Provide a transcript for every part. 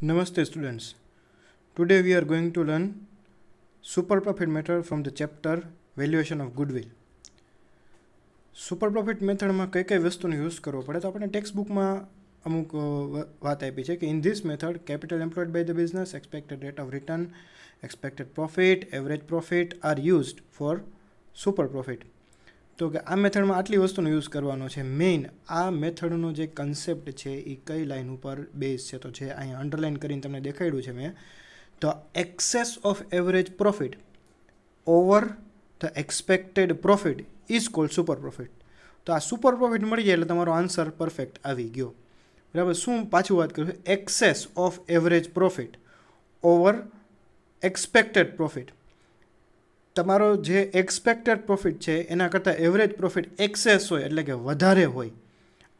Namaste students. Today we are going to learn super profit method from the chapter valuation of goodwill. Super profit method માં કઈ વસ્તુનો use કરવો પડે તો આપણે ટેક્સ્ટ બુકમાં અમુક વાત આપી છે કે in this method capital employed by the business, expected rate of return, expected profit, average profit are used for super profit. તો કે આ મેથડમાં આટલી વસ્તુનો યુઝ કરવાનો છે. મેઇન આ મેથડનો જે કન્સેપ્ટ છે એ કઈ લાઇન ઉપર બેઝ છે તો છે અહીંયા અંડરલાઇન કરીને તમને દેખાડ્યું છે મેં. તો access of average profit over the expected profit is called super profit. તો આ સુપર પ્રોફિટ મળી જાય એટલે તમારો આન્સર પરફેક્ટ આવી ગયો. બરાબર. શું પાછું વાત કરું છું? Access of average profit over expected profit. તમારો જે એક્સપેક્ટેડ પ્રોફિટ છે એના કરતાં એવરેજ પ્રોફિટ એક્સેસ હોય એટલે કે વધારે હોય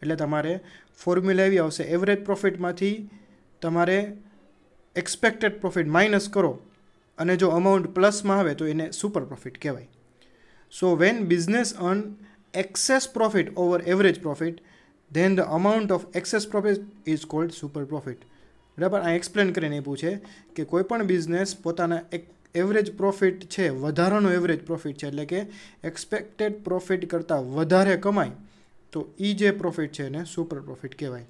એટલે તમારે ફોર્મ્યુલા એવી આવશે, એવરેજ પ્રોફિટમાંથી તમારે એક્સપેક્ટેડ પ્રોફિટ માઇનસ કરો અને જો અમાઉન્ટ પ્લસમાં આવે તો એને સુપર પ્રોફિટ કહેવાય. So when business earn excess profit over average profit then the amount of excess profit is called super profit. બરાબર. આ એક્સપ્લેન કરીને આપ્યું છે કે કોઈ પણ બિઝનેસ પોતાના એવરેજ પ્રોફિટ છે, વધારાનો એવરેજ પ્રોફિટ છે એટલે કે એક્સપેક્ટેડ પ્રોફિટ કરતાં વધારે કમાય તો એ જે પ્રોફિટ છે એને સુપર પ્રોફિટ કહેવાય.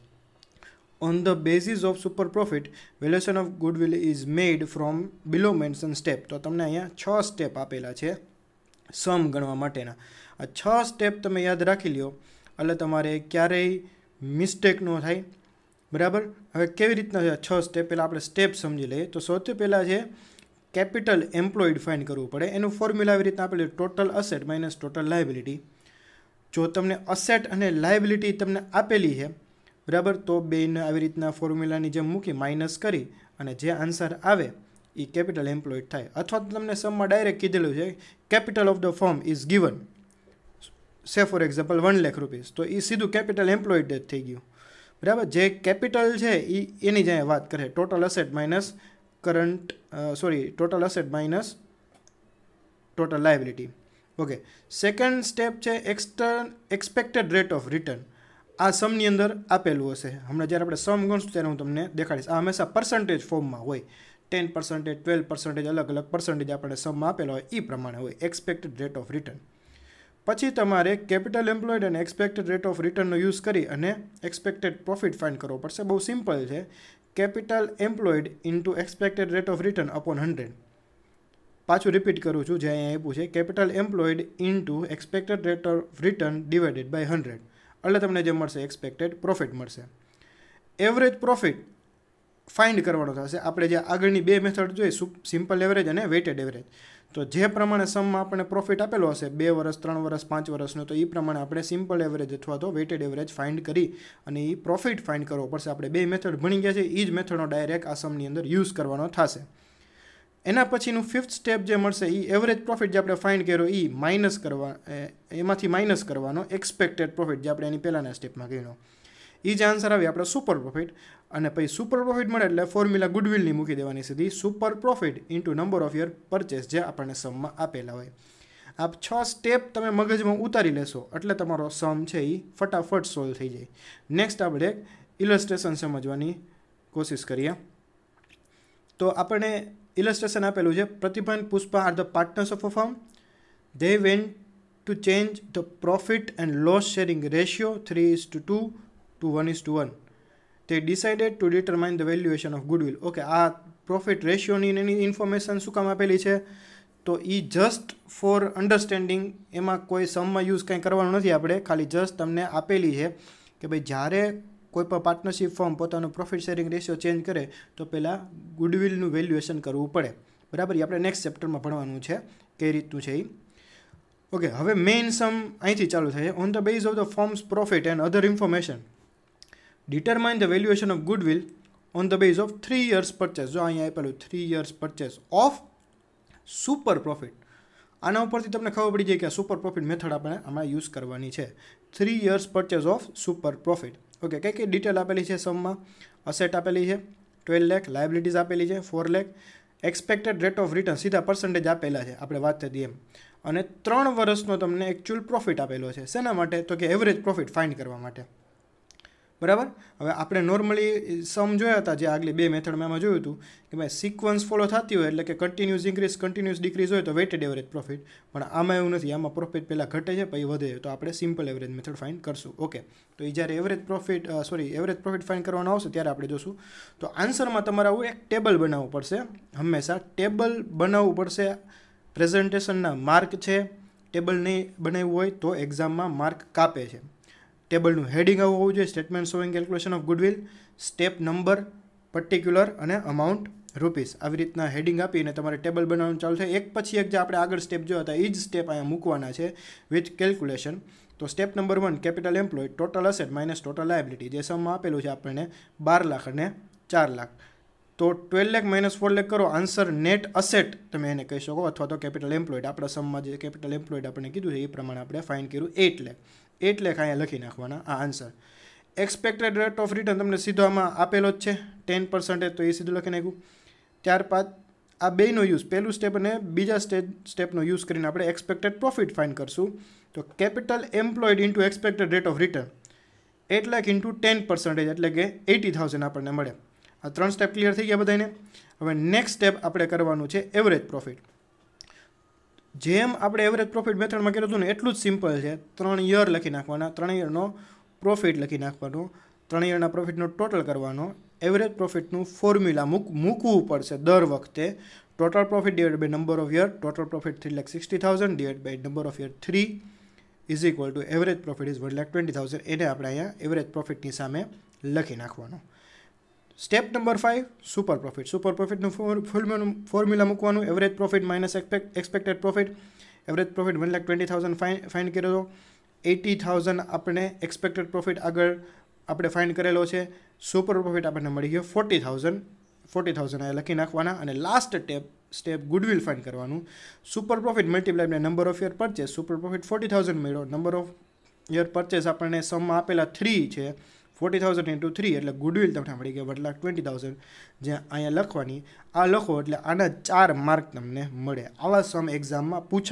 On the basis of super profit valuation of goodwill is made from below mention step. તો તમને અહીંયા 6 સ્ટેપ આપેલા છે સમ ગણવા માટેના. આ 6 સ્ટેપ તમે યાદ રાખી લ્યો એટલે તમારે ક્યારેય મિસ્ટેક ન થાય. બરાબર. હવે કેવી રીતના છે 6 સ્ટેપ? પહેલાં આપણે સ્ટેપ સમજી લઈએ. તો સૌથી પહેલાં છે કેપિટલ એમ્પ્લોયડ ફાઇન્ડ કરવું પડે. એનું ફોર્મ્યુલા આવી રીતના આપેલું, total asset minus total liability. જો તમને અસેટ અને લાયબિલિટી તમને આપેલી છે, બરાબર, તો બેને આવી રીતના ફોર્મ્યુલાની જેમ મૂકી માઇનસ કરી અને જે આન્સર આવે એ કેપિટલ એમ્પ્લોયડ થાય. અથવા તો તમને સમમાં ડાયરેક્ટ કીધેલું છે capital of the firm is given, સે ફોર એક્ઝામ્પલ 1 લાખ રૂપીસ, તો એ સીધું કેપિટલ એમ્પ્લોયડ જ થઈ ગયું. બરાબર. જે કેપિટલ છે એની જ વાત કરે, total asset minus total asset minus total liability. Okay. Second step છે એક્સપેક્ટેડ રેટ ઓફ રિટર્ન. આ સમની અંદર આપેલું હશે. હમણાં જ્યારે આપણે સમ ગણશું ત્યારે હું તમને દેખાડીશ. આ હંમેશા પર્સન્ટેજ ફોર્મમાં હોય. 10%, 12%, અલગ અલગ પર્સન્ટેજ આપણે સમમાં આપેલા હોય એ પ્રમાણે હોય એક્સપેક્ટેડ રેટ ઓફ રિટર્ન. પછી તમારે કેપિટલ એમ્પ્લોયડ અને એક્સપેક્ટેડ રેટ ઓફ રિટર્નનો યુઝ કરી અને એક્સપેક્ટેડ પ્રોફિટ ફાઇન્ડ કરવો પડશે. બહુ સિમ્પલ છે. Capital employed into expected rate of return upon 100. પાછું રિપીટ કરું છું જે અહીંયા આપ્યું છે, capital employed into expected rate of return divided by 100 એટલે તમને જે મળશે એક્સપેક્ટેડ પ્રોફિટ મળશે. એવરેજ પ્રોફિટ ફાઇન્ડ કરવાનો થશે. આપણે જે આગળની બે મેથડ જોઈએ, સિમ્પલ એવરેજ અને વેઇટેડ એવરેજ, તો જે પ્રમાણે સમમાં આપણને પ્રોફિટ આપેલો હશે 2 વર્ષ, 3 વર્ષ, 5 વર્ષનો, તો એ પ્રમાણે આપણે સિમ્પલ એવરેજ અથવા તો વેઇટેડ એવરેજ ફાઇન્ડ કરી અને એ પ્રોફિટ ફાઇન્ડ કરવો પડશે. આપણે બે મેથડ ભણી ગયા છે એ જ મેથડનો ડાયરેક્ટ આ સમની અંદર યુઝ કરવાનો થશે. એના પછીનું 5th સ્ટેપ જે મળશે એ એવરેજ પ્રોફિટ જે આપણે ફાઇન્ડ કર્યો એ માઇનસ કરવા, એમાંથી માઇનસ કરવાનો એક્સપેક્ટેડ પ્રોફિટ જે આપણે એની પહેલાંના સ્ટેપમાં ગણ્યો. એ જે આન્સર આવે આપણે સુપર પ્રોફિટ. અને પછી સુપર પ્રોફિટ મળે એટલે ફોર્મ્યુલા ગુડવિલની મૂકી દેવાની સીધી, super profit into number of year purchase જે આપણને સમમાં આપેલા હોય. આ 6 સ્ટેપ તમે મગજમાં ઉતારી લેશો એટલે તમારો સમ છે એ ફટાફટ સોલ્વ થઈ જાય. નેક્સ્ટ આપણે ઇલસ્ટ્રેશન સમજવાની કોશિશ કરીએ. તો આપણે ઇલસ્ટ્રેશન આપેલું છે, Pratibha and Pushpa are the partners of a firm. They went to change the profit and loss sharing ratio 3:2 to 1:1. They decided to determine the valuation of goodwill. Okay. આ પ્રોફિટ રેશિયોની એની ઇન્ફોર્મેશન શું કામ આપેલી છે? તો એ જસ્ટ ફોર અન્ડરસ્ટેન્ડિંગ, એમાં કોઈ સમમાં use કંઈ કરવાનું નથી આપણે, ખાલી જસ્ટ તમને આપેલી છે કે ભાઈ જ્યારે કોઈ પણ પાર્ટનરશિપ ફર્મ પોતાનો પ્રોફિટ શેરિંગ રેશિયો ચેન્જ કરે તો પહેલાં ગુડવિલનું વેલ્યુએશન કરવું પડે. બરાબર. એ આપણે નેક્સ્ટ ચેપ્ટરમાં ભણવાનું છે કઈ રીતનું છે એ. ઓકે. હવે મેઇન સમ અહીંથી ચાલુ થાય. On the base of the firms profit and other information determine the valuation of goodwill on the base of 3 years purchase. જો અહીંયા આપેલું 3 years purchase of super profit. આના ઉપરથી તમને ખબર પડી જાય કે આ સુપર પ્રોફિટ મેથડ આપણે આમાં યુઝ કરવાની છે. 3 years purchase of super profit. Okay. કઈ ડિટેલ આપેલી છે સમમાં? અસેટ આપેલી છે 12 લાખ, લાયબિલિટીઝ આપેલી છે 4 lakh, expected rate of return સીધા પર્સન્ટેજ આપેલા છે આપણે વાત થતી એમ, અને 3 વર્ષનો તમને એકચ્યુઅલ પ્રોફિટ આપેલો છે. શેના માટે? તો કે એવરેજ પ્રોફિટ ફાઇન્ડ કરવા માટે. બરાબર. હવે આપણે નોર્મલી સમ જોયા હતા, જે આગલી બે મેથડમાં એમાં જોયું હતું કે ભાઈ સિક્વન્સ ફોલો થતી હોય એટલે કે કન્ટિન્યુઅસ ઇન્ક્રીઝ કન્ટિન્યુઅસ ડિક્રીઝ હોય તો વેઇટેડ એવરેજ પ્રોફિટ. પણ આમાં એવું નથી, આમાં પ્રોફિટ પહેલાં ઘટે છે પછી વધે છે, તો આપણે સિમ્પલ એવરેજ મેથડ ફાઇન્ડ કરશું. ઓકે, તો એ જ્યારે એવરેજ પ્રોફિટ ફાઇન્ડ કરવાનો આવશે ત્યારે આપણે જોશું. તો આન્સરમાં તમારે આવું એક ટેબલ બનાવવું પડશે. હંમેશા ટેબલ બનાવવું પડશે. પ્રેઝન્ટેશનના માર્ક છે, ટેબલ નહીં બનાવ્યું હોય તો એક્ઝામમાં માર્ક કાપે છે. ટેબલનું હેડિંગ આવું હોવું જોઈએ, statement showing calculation of goodwill, step number, particular અને અમાઉન્ટ રૂપીસ. આવી રીતના હેડિંગ આપીને તમારે ટેબલ બનાવવાનું ચાલુ થાય. એક પછી એક જે આપણે આગળ સ્ટેપ જોયા હતા એ જ સ્ટેપ અહીંયા મૂકવાના છે વિથ કેલ્ક્યુલેશન. તો step number 1, capital employ, total asset minus total liability. જે સમમાં આપેલું છે આપણને 12 લાખ અને 4 લાખ. તો 12 લાખ માઇનસ 4 લાખ કરો, આન્સર નેટ અસેટ તમે એને કહી શકો, અથવા તો કેપિટલ એમ્પ્લોયડ. આપણા સમમાં જે કેપિટલ એમ્પ્લોયડ આપણે કીધું છે એ પ્રમાણે આપણે ફાઇન કર્યું 8 લાખ. 8 લાખ અહીંયા લખી નાખવાના આ answer. Expected rate of return તમને સીધો આમાં આપેલો જ છે 10%, તો એ સીધું લખી નાખ્યું. ત્યારબાદ આ બેનો યુઝ, પહેલું સ્ટેપ અને બીજા સ્ટેપનો યુઝ કરીને આપણે એક્સપેક્ટેડ પ્રોફિટ ફાઇન કરશું. તો capital employed into expected rate of return 8 lakh into 10%, એટલે કે 80,000 આપણને મળે. આ 3 સ્ટેપ ક્લિયર થઈ ગયા બધાને. હવે નેક્સ્ટ સ્ટેપ આપણે કરવાનું છે એવરેજ પ્રોફિટ. જેમ આપણે એવરેજ પ્રોફિટ મેથડમાં કર્યું હતું ને એટલું જ સિમ્પલ છે. 3 યર લખી નાખવાના, 3 યરનો પ્રોફિટ લખી નાખવાનો, 3 યરના પ્રોફિટનો ટોટલ કરવાનો. એવરેજ પ્રોફિટનું ફોર્મ્યુલા મૂકવું પડશે દર વખતે. Total profit divide by number of year, total profit 3,60,000 divide by number of year 3 is equal to average profit is 1,20,000. એને આપણે અહીંયા એવરેજ પ્રોફિટની સામે લખી નાખવાનો. Step number 5, super profit. Super પ્રોફિટનું ફોર્મ્યુલા મૂકવાનું. Average profit minus expected profit. Average profit 1,20,000 find કર્યો. 80,000 આપણે એક્સપેક્ટેડ પ્રોફિટ આગળ આપણે ફાઇન કરેલો છે. સુપર પ્રોફિટ આપણને મળી ગયો 40,000 અહીંયા લખી નાખવાના. અને લાસ્ટ સ્ટેપ ગુડવિલ ફાઇન કરવાનું. Super profit multiply by number of year purchase. Super profit 40,000 મળ્યો, નંબર ઓફ યર પરચેસ આપણને સમમાં આપેલા 3 છે. 40,000 ઇન્ટુ 3 એટલે ગુડવિલ તમને મળી ગયા 1,20,000, જે અહીંયા લખવાની. આ લખો એટલે આના 4 માર્ક તમને મળે. આવા સમ એક્ઝામમાં પૂછાય.